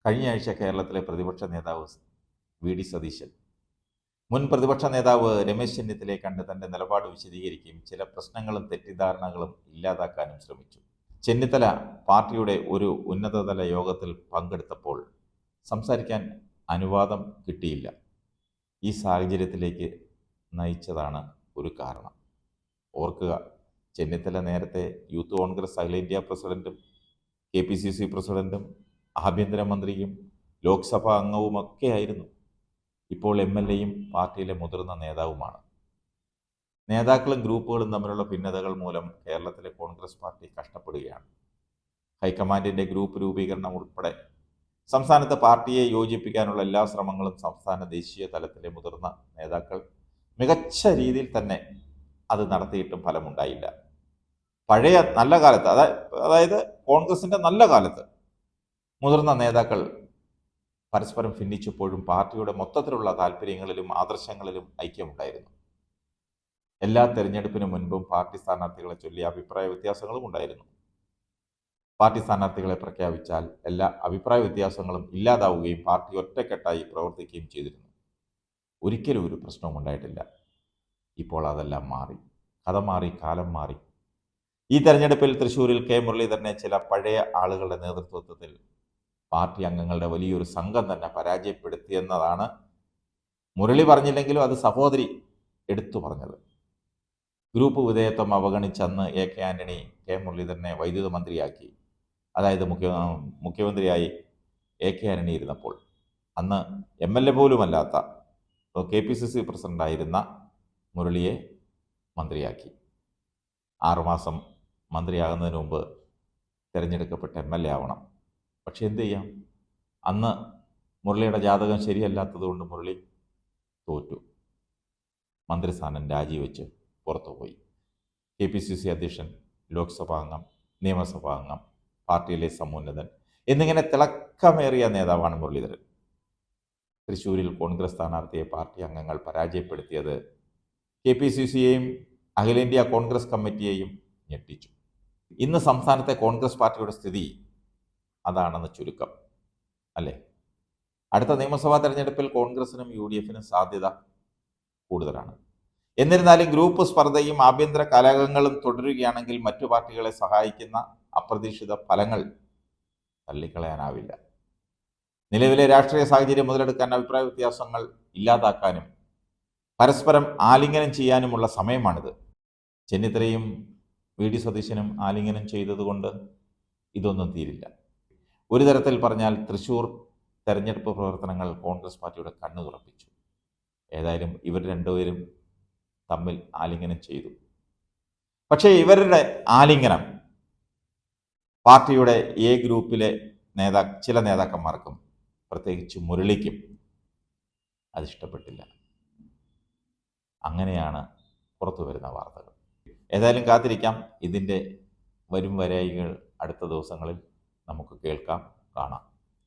കഴിഞ്ഞയാഴ്ച കേരളത്തിലെ പ്രതിപക്ഷ നേതാവ് വി.ഡി. സതീശൻ മുൻ പ്രതിപക്ഷ നേതാവ് രമേശ് ചെന്നിത്തലയെ കണ്ട് തന്റെ നിലപാട് വിശദീകരിക്കുകയും ചില പ്രശ്നങ്ങളും തെറ്റിദ്ധാരണകളും ഇല്ലാതാക്കാനും ശ്രമിച്ചു. ചെന്നിത്തല പാർട്ടിയുടെ ഒരു ഉന്നതതല യോഗത്തിൽ പങ്കെടുത്തപ്പോൾ സംസാരിക്കാൻ അനുവാദം കിട്ടിയില്ല. ഈ സാഹചര്യത്തിലേക്ക് നയിച്ചതാണ് ഒരു കാരണം. ഓർക്കുക, ചെന്നിത്തല നേരത്തെ യൂത്ത് കോൺഗ്രസ് അഖിലേന്ത്യാ പ്രസിഡന്റും KPCC പ്രസിഡന്റും ആഭ്യന്തരമന്ത്രിയും ലോക്സഭാ അംഗവുമൊക്കെ ആയിരുന്നു. ഇപ്പോൾ MLAയും പാർട്ടിയിലെ മുതിർന്ന നേതാവുമാണ്. നേതാക്കളും ഗ്രൂപ്പുകളും തമ്മിലുള്ള ഭിന്നതകൾ മൂലം കേരളത്തിലെ കോൺഗ്രസ് പാർട്ടി കഷ്ടപ്പെടുകയാണ്. ഹൈക്കമാൻഡിന്റെ ഗ്രൂപ്പ് രൂപീകരണം ഉൾപ്പെടെ സംസ്ഥാനത്ത് പാർട്ടിയെ യോജിപ്പിക്കാനുള്ള എല്ലാ ശ്രമങ്ങളും സംസ്ഥാന ദേശീയ തലത്തിലെ മുതിർന്ന നേതാക്കൾ മികച്ച രീതിയിൽ തന്നെ അത് നടത്തിയിട്ടും ഫലമുണ്ടായില്ല. പഴയ നല്ല കാലത്ത്, അതായത് കോൺഗ്രസിന്റെ നല്ല കാലത്ത് മുതിർന്ന നേതാക്കൾ പരസ്പരം ഭിന്നിച്ചപ്പോഴും പാർട്ടിയുടെ മൊത്തത്തിലുള്ള താല്പര്യങ്ങളിലും ആദർശങ്ങളിലും ഐക്യമുണ്ടായിരുന്നു. എല്ലാ തെരഞ്ഞെടുപ്പിന് മുൻപും പാർട്ടി സ്ഥാനാർത്ഥികളെ ചൊല്ലി അഭിപ്രായ വ്യത്യാസങ്ങളും ഉണ്ടായിരുന്നു. പാർട്ടി സ്ഥാനാർത്ഥികളെ പ്രഖ്യാപിച്ചാൽ എല്ലാ അഭിപ്രായ വ്യത്യാസങ്ങളും ഇല്ലാതാവുകയും പാർട്ടി ഒറ്റക്കെട്ടായി പ്രവർത്തിക്കുകയും ചെയ്തിരുന്നു. ഒരിക്കലും ഒരു പ്രശ്നവും ഉണ്ടായിട്ടില്ല. ഇപ്പോൾ അതെല്ലാം മാറി, കഥ മാറി, കാലം മാറി. ഈ തെരഞ്ഞെടുപ്പിൽ തൃശ്ശൂരിൽ K. മുരളീധരനെ ചില പഴയ ആളുകളുടെ നേതൃത്വത്തിൽ പാർട്ടി അംഗങ്ങളുടെ വലിയൊരു സംഘം തന്നെ പരാജയപ്പെടുത്തിയെന്നതാണ് മുരളി പറഞ്ഞില്ലെങ്കിലും അത് സഹോദരി എടുത്തു പറഞ്ഞത്. ഗ്രൂപ്പ് വിധേയത്വം അവഗണിച്ചന്ന് AK ആന്റണി K. മുരളീധരനെ വൈദ്യുത മന്ത്രിയാക്കി. അതായത് മുഖ്യമന്ത്രിയായി AK ആന്റണി ഇരുന്നപ്പോൾ അന്ന് MLA പോലുമല്ലാത്ത KPCC പ്രസിഡന്റായിരുന്ന മുരളിയെ മന്ത്രിയാക്കി. 6 മാസം മന്ത്രിയാകുന്നതിന് മുമ്പ് തിരഞ്ഞെടുക്കപ്പെട്ട MLA ആവണം. പക്ഷെ എന്ത് ചെയ്യാം, അന്ന് മുരളിയുടെ ജാതകം ശരിയല്ലാത്തതുകൊണ്ട് മുരളി തോറ്റു. മന്ത്രിസ്ഥാനം രാജിവെച്ച് പുറത്തുപോയി. KPCC അധ്യക്ഷൻ, ലോക്സഭാ അംഗം, നിയമസഭാ അംഗം, പാർട്ടിയിലെ സമുന്നതൻ എന്നിങ്ങനെ തിളക്കമേറിയ നേതാവാണ് മുരളീധരൻ. തൃശ്ശൂരിൽ കോൺഗ്രസ് സ്ഥാനാർത്ഥിയെ പാർട്ടി അംഗങ്ങൾ പരാജയപ്പെടുത്തിയത് KPCCയെയും അഖിലേന്ത്യാ കോൺഗ്രസ് കമ്മിറ്റിയെയും ഞെട്ടിച്ചു. ഇന്ന് സംസ്ഥാനത്തെ കോൺഗ്രസ് പാർട്ടിയുടെ സ്ഥിതി അതാണെന്ന് ചുരുക്കം, അല്ലേ? അടുത്ത നിയമസഭാ തെരഞ്ഞെടുപ്പിൽ കോൺഗ്രസിനും UDFനും സാധ്യത കൂടുതലാണ്. എന്നിരുന്നാലും ഗ്രൂപ്പ് സ്പർദ്ധയും ആഭ്യന്തര കലഹങ്ങളും തുടരുകയാണെങ്കിൽ മറ്റു പാർട്ടികളെ സഹായിക്കുന്ന അപ്രതീക്ഷിത ഫലങ്ങൾ തള്ളിക്കളയാനാവില്ല. നിലവിലെ രാഷ്ട്രീയ സാഹചര്യം മുതലെടുക്കാൻ, അഭിപ്രായ വ്യത്യാസങ്ങൾ ഇല്ലാതാക്കാനും പരസ്പരം ആലിംഗനം ചെയ്യാനുമുള്ള സമയമാണിത്. ചെന്നിത്തലയും വി.ഡി. സതീശനും ആലിംഗനം ചെയ്തതുകൊണ്ട് ഇതൊന്നും തീരില്ല. ഒരു തരത്തിൽ പറഞ്ഞാൽ തൃശ്ശൂർ തെരഞ്ഞെടുപ്പ് പ്രവർത്തനങ്ങൾ കോൺഗ്രസ് പാർട്ടിയുടെ കണ്ണു തുറപ്പിച്ചു. ഏതായാലും ഇവർ രണ്ടുപേരും തമ്മിൽ ആലിംഗനം ചെയ്തു. പക്ഷേ ഇവരുടെ ആലിംഗനം പാർട്ടിയുടെ A ഗ്രൂപ്പിലെ ചില നേതാക്കന്മാർക്കും പ്രത്യേകിച്ച് മുരളിക്കും അതിഷ്ടപ്പെട്ടില്ല. അങ്ങനെയാണ് പുറത്തു വരുന്ന വാർത്തകൾ. ഏതായാലും കാത്തിരിക്കാം. ഇതിൻ്റെ വരും വരായികൾ അടുത്ത ദിവസങ്ങളിൽ നമുക്ക് കേൾക്കാം, കാണാം.